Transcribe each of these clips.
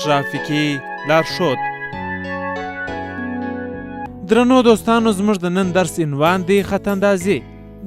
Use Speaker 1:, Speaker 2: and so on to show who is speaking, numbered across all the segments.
Speaker 1: ترافیکي لارښود. درنو دوستانو، زموږ د نن درس عنوان دی خط اندازي.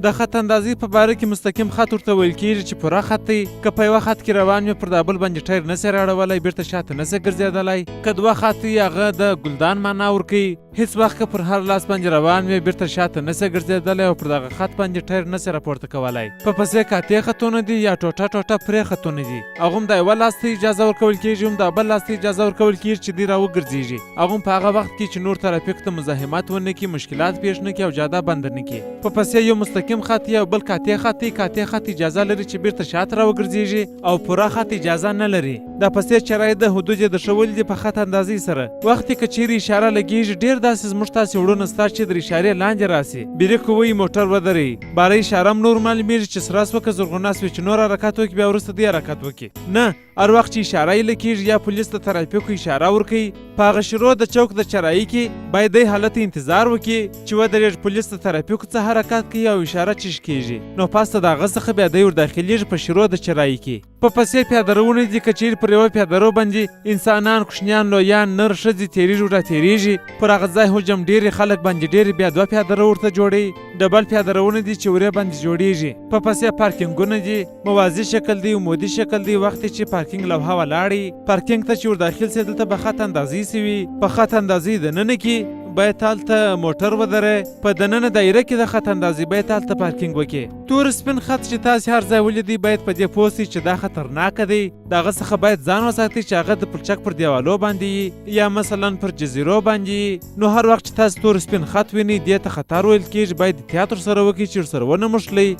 Speaker 1: د خط اندازي په باره کې مستقیم خط ورته ویل کېږي چې پوره خط دی. که په یوه خط کې روان وي پر دا بل باندې ټایر نسي راړولی، بیرته شاته نسي ګرځېدلی. که دوه خط وي هغه د ګلدان معنا ورکوي. هیڅ وخت که پر هر لاس باندې روان وي بیرته شاته نسي ګرځېدلی او پر دغه خط باندې ټایر نسي راپورته کولی. په پسې کاتې خطونه دي یا ټوټه ټوټه پرې خطونه دي. هغه هم د یوه لاس ته اجازه ورکول کېږي، هم د بل لاس ته اجازه ورکول کېږي چې دوی راوګرځېږي. هغه هم په هغه وخت کې چې نور ترافیک ته مزاحمت ونه کړي، مشکلات پیښ نه کړي او جاده بنده نه کړي. په پسې یو مستقیم خط یا بل کاتې خط دی. کاتې خط اجازه لري چې بیرته شاته راوګرځېږي او پوره خط اجازه نه لري. دا پسې چرای د حدود د ښولي دي په خط اندازي سره. وخت که چیرې اشاره لګېږي، ډېر داسې زموږ تاسې وړونه ستا چې د اشارې لاندې راسي. بریک ووایي موټر ودرئ. باره اشاره هم نور معلومېږي چې سره سوه که زرغونه سوې چې نور حرکت وکړي بیا وروسته دې حرکت وکړي. نه، هر وخت چې اشاره یې لګېږي یا پولیس د ترافیکو اشاره ورکوي، په هغه شروع د چوک د چرایي کې باید دی حالت انتظار وکړي چې ودرېږي، پولیس د ترافیکو څخه حرکت کوي او اشاره چیش کېږي. نو پس د هغه څخه بیا دی ورداخلېږي په شروع د چرایي کې. په پسې پیاده روونه دي. که چیرې پر یوه پیاده رو باندې انسانان، کوچنیان، لویان، نر، ښځې تېرېږي او راتېرېږي، پر هغه ځای حجم ډېرې خلک باندې ډېرې بیا دوه پیاده رو ورته جوړوي. ډبل پیاده روونه دي چې ورې باندې جوړېږي. په پسې پارکینګونه دي، موازي شکل دی، عمودي شکل دی. وخت چې پارکینګ لوحه ولاړي، پارکینګ ته چې ورداخل سي دلته به خط اندازي سوي. په خط اندازي دننه کې باید هلته موټر ودرئ. په دننه دایره کې د خط اندازي باید هلته پارکینګ وکړي. تور سپین خط چې تاسې هر ځای ولیدئ باید په دې پوه سئ چې دا خطرناکه دی. د هغه څخه باید ځان وساتئ چې هغه د پلچک پر دیوالو باندې یا مثلا پر جزیرو باندې. نو هر وخت چې تاسې تور سپین خط وینئ دې ته خطر ویل کېږي. باید احتیاط ورسره وکړئ چې ورسره ونه مښلئ.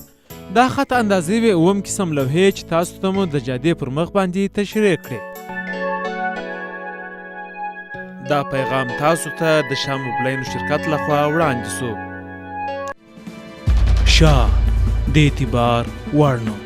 Speaker 1: دا خط اندازې وې اووم قسم لوحې چې تاسو ته مو د جادې پر مخ باندې تشریح کړې. دا پیغام تاسو ته د شاه موبلاین شرکت لخوا وړاندې سو. شاه د اعتبار وړ نوم.